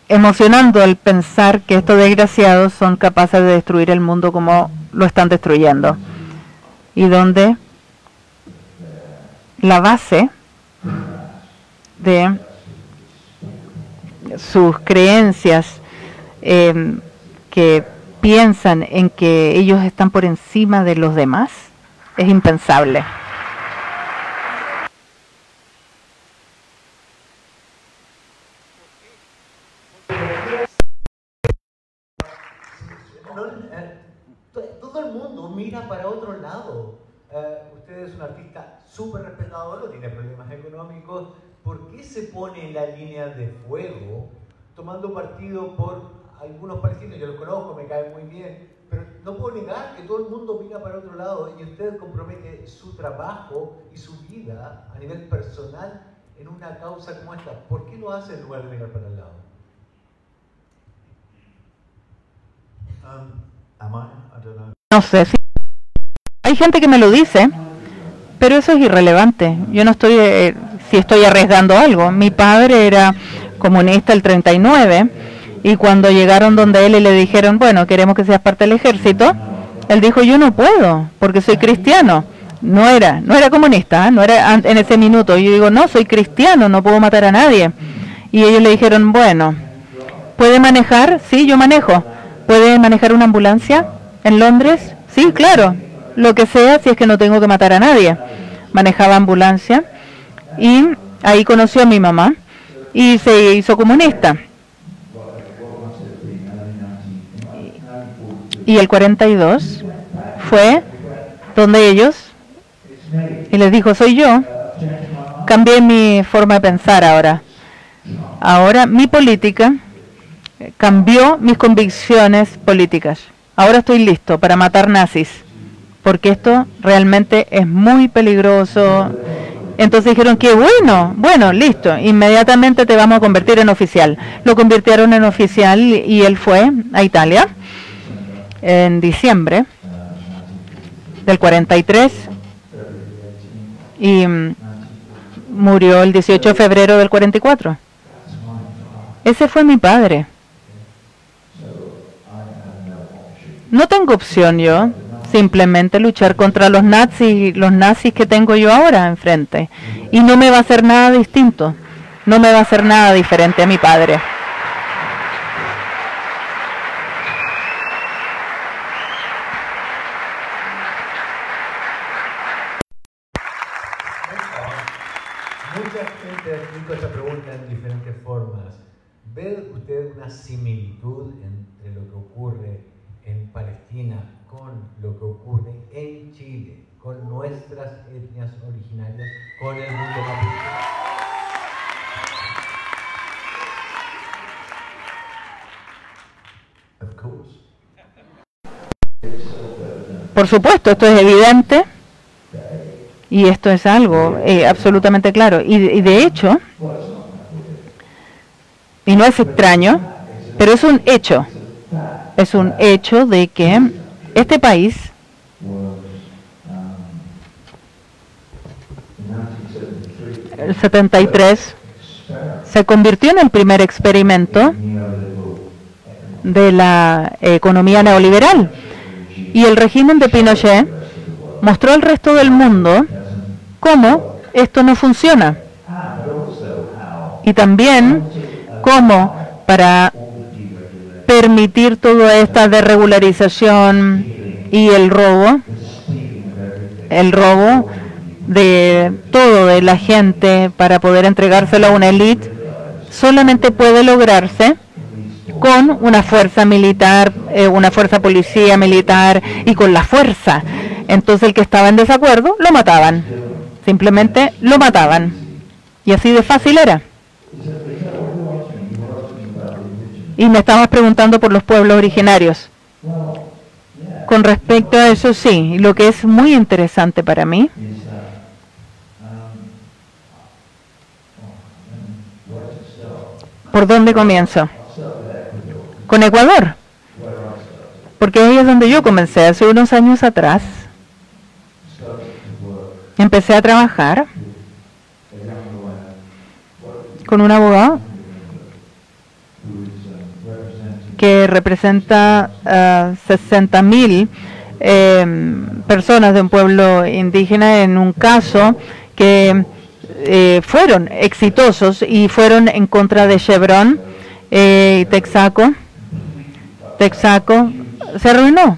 [SPEAKER 1] emocionando al pensar que estos desgraciados son capaces de destruir el mundo como lo están destruyendo y donde la base de sus creencias que piensan en que ellos están por encima de los demás es impensable.
[SPEAKER 2] Todo el mundo mira para otro lado. Usted es un artista súper respetado, no tiene problemas económicos. ¿Por qué se pone en la línea de fuego tomando partido por algunos palestinos? Yo los conozco, me caen muy bien, pero no puedo negar que todo el mundo mira para otro lado y usted compromete su trabajo y su vida a nivel personal en una causa como esta. ¿Por qué lo hace en lugar de mirar para el lado?
[SPEAKER 1] No sé si hay gente que me lo dice, pero eso es irrelevante. Yo no estoy, si estoy arriesgando algo. Mi padre era comunista el 39 y cuando llegaron donde él y le dijeron, bueno, queremos que seas parte del ejército, él dijo, yo no puedo porque soy cristiano. No era comunista, no era en ese minuto. Yo digo, no, soy cristiano, no puedo matar a nadie. Y ellos le dijeron, bueno, ¿puede manejar? Sí, yo manejo. ¿Puede manejar una ambulancia en Londres? Sí, claro. Lo que sea, si es que no tengo que matar a nadie. Manejaba ambulancia y ahí conoció a mi mamá y se hizo comunista. Y el 42 fue donde ellos, y les dijo, soy yo, cambié mi forma de pensar ahora. Ahora mi política cambió mis convicciones políticas. Ahora estoy listo para matar nazis, porque esto realmente es muy peligroso. Entonces dijeron que bueno, listo, inmediatamente te vamos a convertir en oficial. Lo convirtieron en oficial y él fue a Italia en diciembre del 43 y murió el 18 de febrero del 44. Ese fue mi padre. No tengo opción yo, simplemente luchar contra los nazis que tengo yo ahora enfrente. Y no me va a hacer nada distinto, no me va a hacer nada diferente a mi padre.
[SPEAKER 2] Mucha gente ha escrito esta pregunta en diferentes formas. ¿Ve usted una similitud entre lo que ocurre en Palestina con lo que ocurre en Chile, con nuestras etnias originarias, con el mundo mapuche? Of course.
[SPEAKER 1] Por supuesto, esto es evidente y esto es algo absolutamente claro. Y de hecho, y no es extraño, pero es un hecho. Es un hecho de que este país el 73 se convirtió en el primer experimento de la economía neoliberal y el régimen de Pinochet mostró al resto del mundo cómo esto no funciona y también cómo para permitir toda esta desregularización y el robo de todo de la gente para poder entregárselo a una élite solamente puede lograrse con una fuerza militar, una fuerza policía militar y con la fuerza. Entonces el que estaba en desacuerdo lo mataban, simplemente lo mataban. Y así de fácil era. Y me estabas preguntando por los pueblos originarios. Con respecto a eso, sí, lo que es muy interesante para mí ¿por dónde comienzo? Con Ecuador, porque ahí es donde yo comencé hace unos años atrás. Empecé a trabajar con un abogado que representa 60.000 personas de un pueblo indígena en un caso que fueron exitosos y fueron en contra de Chevron y Texaco. Texaco se arruinó.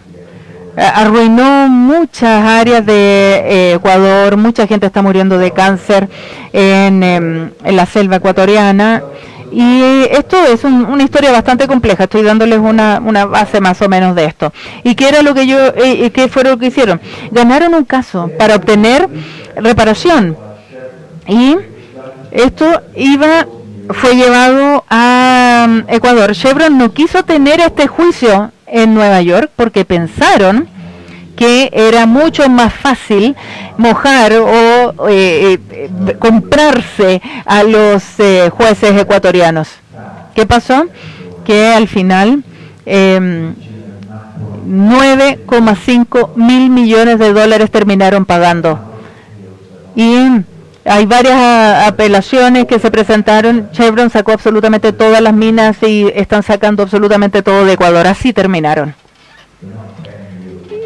[SPEAKER 1] Arruinó muchas áreas de Ecuador, mucha gente está muriendo de cáncer en la selva ecuatoriana. Y esto es una historia bastante compleja. Estoy dándoles una base más o menos de esto. ¿Y qué era lo que qué fue lo que hicieron? Ganaron un caso para obtener reparación. Y esto fue llevado a Ecuador. Chevron no quiso tener este juicio en Nueva York porque pensaron que era mucho más fácil mojar o comprarse a los jueces ecuatorianos. ¿Qué pasó? Que al final 9,5 mil millones de dólares terminaron pagando. Y hay varias apelaciones que se presentaron. Chevron sacó absolutamente todas las minas y están sacando absolutamente todo de Ecuador. Así terminaron.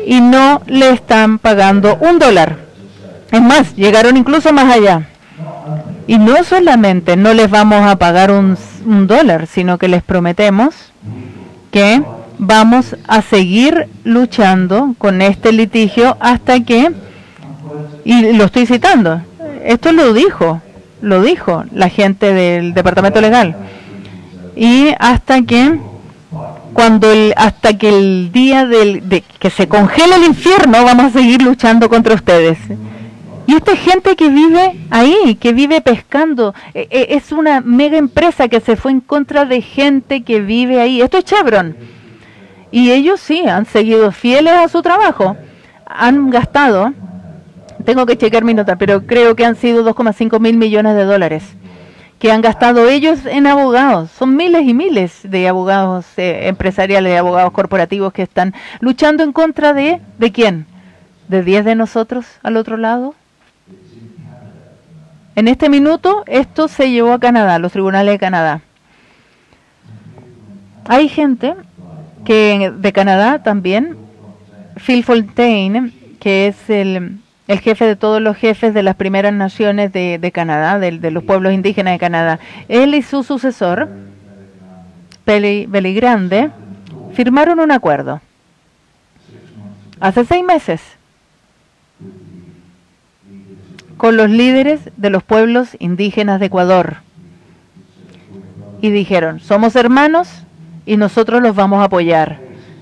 [SPEAKER 1] Y no le están pagando $1. Es más, llegaron incluso más allá. Y no solamente no les vamos a pagar $1, sino que les prometemos que vamos a seguir luchando con este litigio hasta que, y lo estoy citando, esto lo dijo la gente del departamento legal, y hasta que el día de que se congele el infierno vamos a seguir luchando contra ustedes. Y esta gente que vive ahí, que vive pescando, es una mega empresa que se fue en contra de gente que vive ahí. Esto es Chevron. Y ellos sí han seguido fieles a su trabajo. Han gastado, tengo que chequear mi nota, pero creo que han sido 2,5 mil millones de dólares que han gastado ellos en abogados. Son miles y miles de abogados empresariales, de abogados corporativos que están luchando en contra ¿de quién? ¿De 10 de nosotros al otro lado? En este minuto esto se llevó a Canadá, los tribunales de Canadá. Hay gente de Canadá también, Phil Fontaine, que es el jefe de todos los jefes de las primeras naciones de Canadá, de los pueblos indígenas de Canadá. Él y su sucesor, Beligrande, firmaron un acuerdo hace 6 meses con los líderes de los pueblos indígenas de Ecuador. Y dijeron, somos hermanos y nosotros los vamos a apoyar.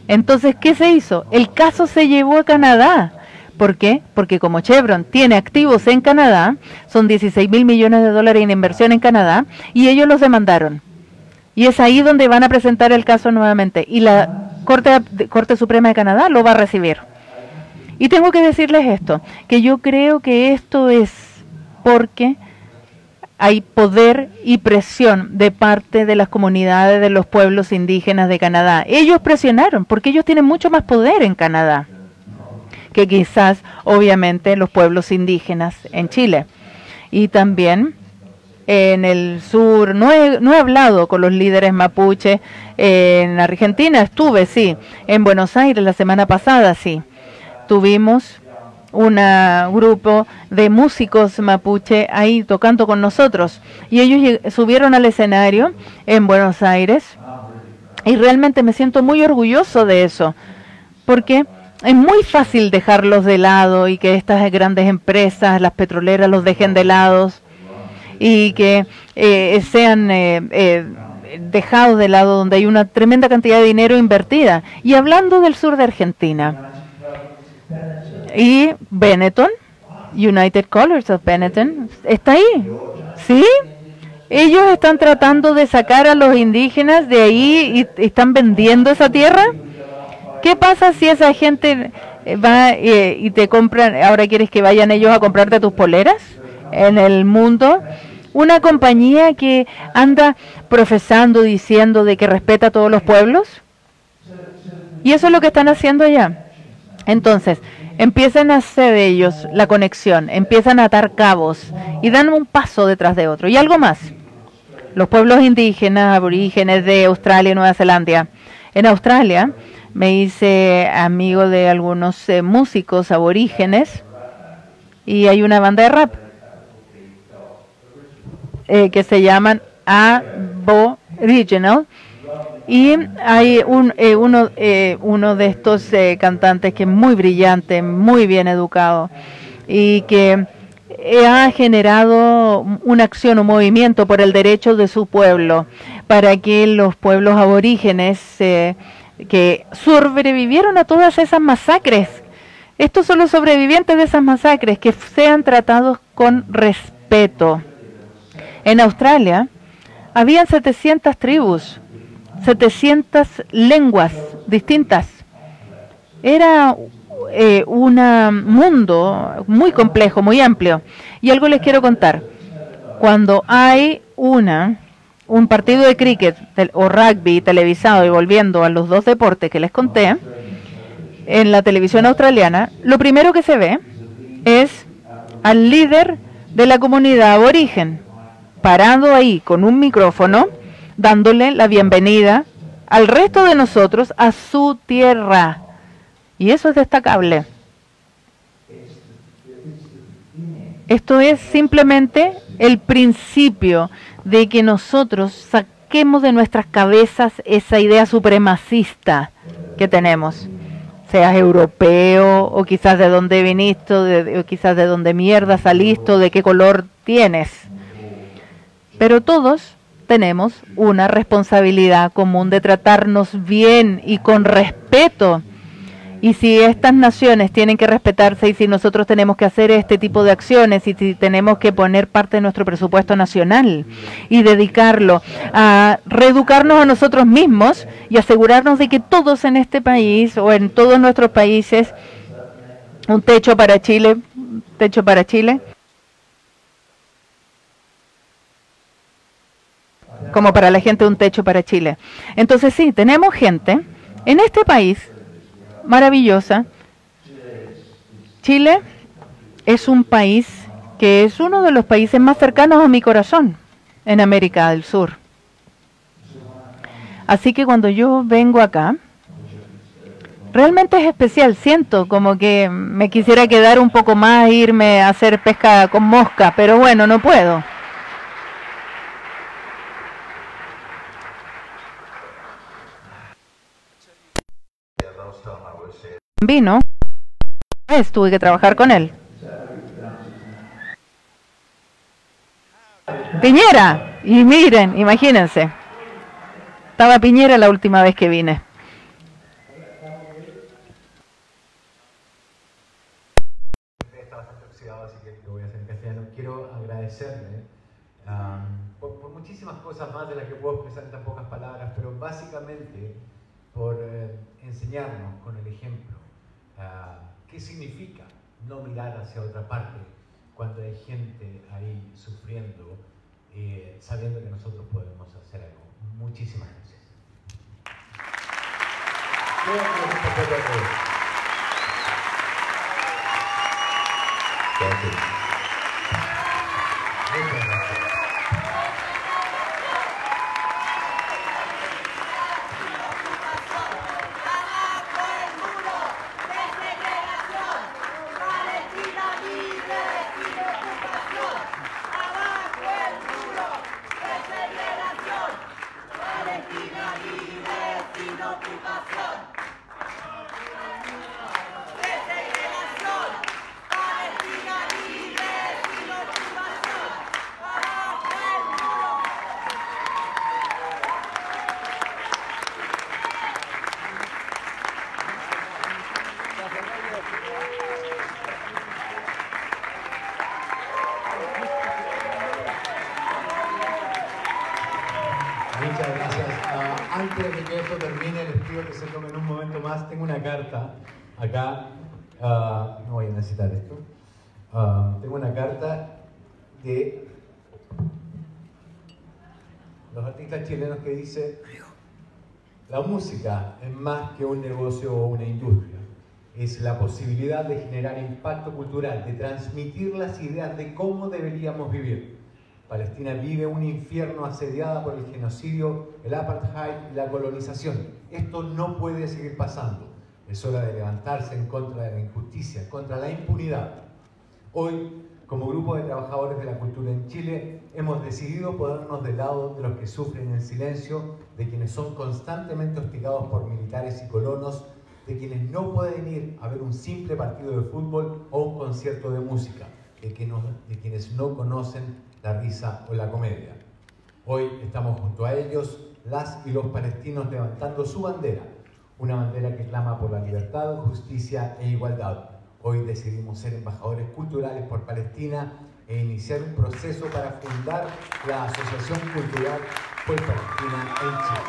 [SPEAKER 1] Entonces, ¿qué se hizo? El caso se llevó a Canadá. ¿Por qué? Porque como Chevron tiene activos en Canadá, son 16 mil millones de dólares en inversión en Canadá, y ellos los demandaron. Y es ahí donde van a presentar el caso nuevamente. Y la Corte Suprema de Canadá lo va a recibir. Y tengo que decirles esto, que yo creo que esto es porque hay poder y presión de parte de las comunidades de los pueblos indígenas de Canadá. Ellos presionaron, porque ellos tienen mucho más poder en Canadá que quizás, obviamente, los pueblos indígenas en Chile. Y también en el sur, no he hablado con los líderes mapuche, en Argentina estuve, sí, en Buenos Aires la semana pasada, sí. Tuvimos un grupo de músicos mapuche ahí tocando con nosotros, y ellos subieron al escenario en Buenos Aires, y realmente me siento muy orgulloso de eso, porque es muy fácil dejarlos de lado y que estas grandes empresas, las petroleras, los dejen de lado y que sean dejado de lado, donde hay una tremenda cantidad de dinero invertida. Y hablando del sur de Argentina, y Benetton, United Colors of Benetton, está ahí, ¿sí? Ellos están tratando de sacar a los indígenas de ahí y están vendiendo esa tierra. ¿Qué pasa si esa gente va y te compran, ahora quieres que vayan ellos a comprarte tus poleras en el mundo? Una compañía que anda profesando, diciendo de que respeta a todos los pueblos. Y eso es lo que están haciendo allá. Entonces, empiezan a hacer ellos la conexión, empiezan a atar cabos y dan un paso detrás de otro. Y algo más. Los pueblos indígenas, aborígenes de Australia y Nueva Zelanda. En Australia me hice amigo de algunos músicos aborígenes y hay una banda de rap que se llaman Aboriginal. Y hay uno de estos cantantes que es muy brillante, muy bien educado y que ha generado una acción, un movimiento por el derecho de su pueblo, para que los pueblos aborígenes que sobrevivieron a todas esas masacres, estos son los sobrevivientes de esas masacres, que sean tratados con respeto. En Australia habían 700 tribus, 700 lenguas distintas. Era un mundo muy complejo, muy amplio. Y algo les quiero contar. Cuando hay un partido de cricket o rugby televisado, y volviendo a los dos deportes que les conté, en la televisión australiana, lo primero que se ve es al líder de la comunidad aborigen, parado ahí con un micrófono, dándole la bienvenida al resto de nosotros a su tierra. Y eso es destacable. Esto es simplemente el principio de que nosotros saquemos de nuestras cabezas esa idea supremacista que tenemos. Seas europeo o quizás de dónde viniste, o quizás de dónde mierda saliste, o de qué color tienes. Pero todos tenemos una responsabilidad común de tratarnos bien y con respeto. Y si estas naciones tienen que respetarse y si nosotros tenemos que hacer este tipo de acciones y si tenemos que poner parte de nuestro presupuesto nacional y dedicarlo a reeducarnos a nosotros mismos y asegurarnos de que todos en este país o en todos nuestros países, un techo para Chile, como para la gente un techo para Chile. Entonces sí, tenemos gente en este país maravillosa. Chile es un país que es uno de los países más cercanos a mi corazón en América del Sur. Así que cuando yo vengo acá, realmente es especial. Siento como que me quisiera quedar un poco más, irme a hacer pesca con mosca, pero bueno, no puedo. Vino, tuve que trabajar con él. Piñera, y miren, imagínense, estaba Piñera la última vez que vine.
[SPEAKER 2] Está bastante oxidado, así que lo voy a hacer en castellano. Quiero agradecerle por muchísimas cosas más de las que puedo expresar en tan pocas palabras, pero básicamente por enseñarnos con el ejemplo qué significa no mirar hacia otra parte cuando hay gente ahí sufriendo, sabiendo que nosotros podemos hacer algo. Muchísimas gracias. Gracias. Muchas gracias. antes de que esto termine, les pido que se tomen un momento más. Tengo una carta acá. No voy a necesitar esto. Tengo una carta de los artistas chilenos que dice: la música es más que un negocio o una industria. Es la posibilidad de generar impacto cultural, de transmitir las ideas de cómo deberíamos vivir. Palestina vive un infierno asediada por el genocidio, el apartheid y la colonización. Esto no puede seguir pasando. Es hora de levantarse en contra de la injusticia, contra la impunidad. Hoy, como grupo de trabajadores de la cultura en Chile, hemos decidido ponernos del lado de los que sufren en silencio, de quienes son constantemente hostigados por militares y colonos, de quienes no pueden ir a ver un simple partido de fútbol o un concierto de música, de quienes no conocen la risa o la comedia. Hoy estamos junto a ellos, las y los palestinos, levantando su bandera, una bandera que clama por la libertad, justicia e igualdad. Hoy decidimos ser embajadores culturales por Palestina e iniciar un proceso para fundar la Asociación Cultural por Palestina en Chile.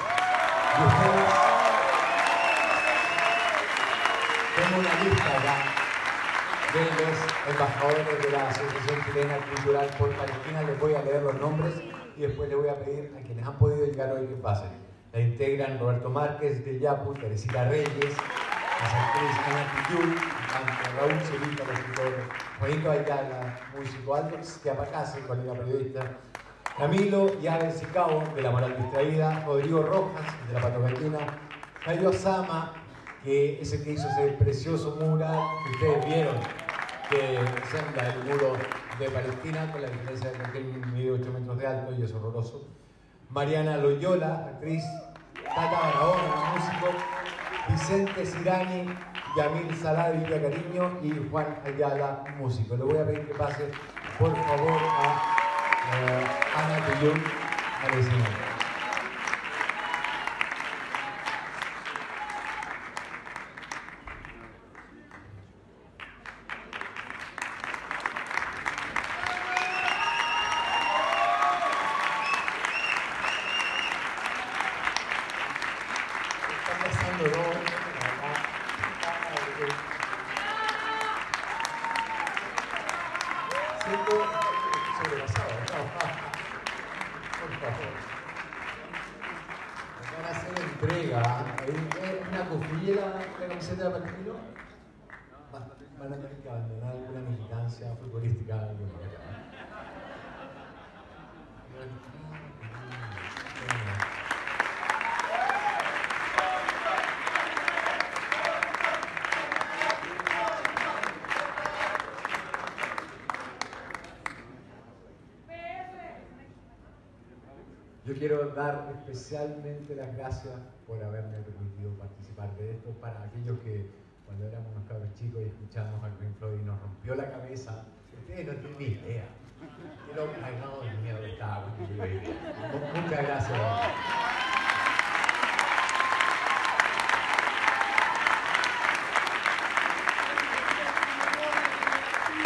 [SPEAKER 2] Y ustedes, tengo una lista acá de los embajadores de la Asociación Chilena Cultural por Palestina. Les voy a leer los nombres y después les voy a pedir a quienes han podido llegar hoy que pasen. La integran Roberto Márquez de Yapu, Teresita Reyes, la actriz Ana Piyul, Raúl Sevilla, el escritor, Juanito Ayala, músico, Alex Chiapacase, colega periodista, Camilo y Abel Sicao, de La Moral Distraída, Rodrigo Rojas, de La Patocatina, Jairo Sama, que es el que hizo ese precioso mural que ustedes vieron, que sembra el muro de Palestina, con la diferencia de que aquel mide 8 metros de alto y es horroroso. Mariana Loyola, actriz, Tata Barahona, músico, Vicente Cirani, Yamil Salá, Villa Cariño y Juan Ayala, músico. Le voy a pedir que pase, por favor, a Ana Piyul al escenario. Van a tener que abandonar alguna militancia futbolística. Yo quiero dar especialmente las gracias por haberme permitido participar de esto para aquellos que cuando éramos unos cabros chicos y escuchamos al Pink Floyd y nos rompió la cabeza. Ustedes no tienen ni idea. Quiero cagado de miedo que estaba. Muchas gracias.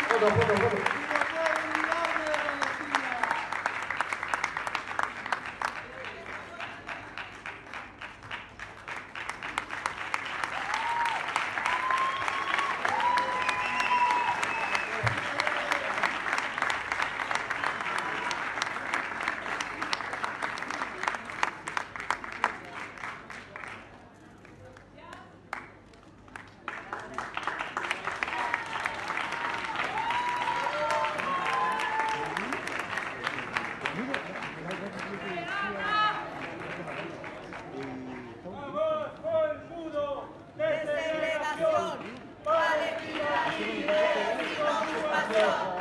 [SPEAKER 2] Foto.
[SPEAKER 3] Palestina, libre, ocupación.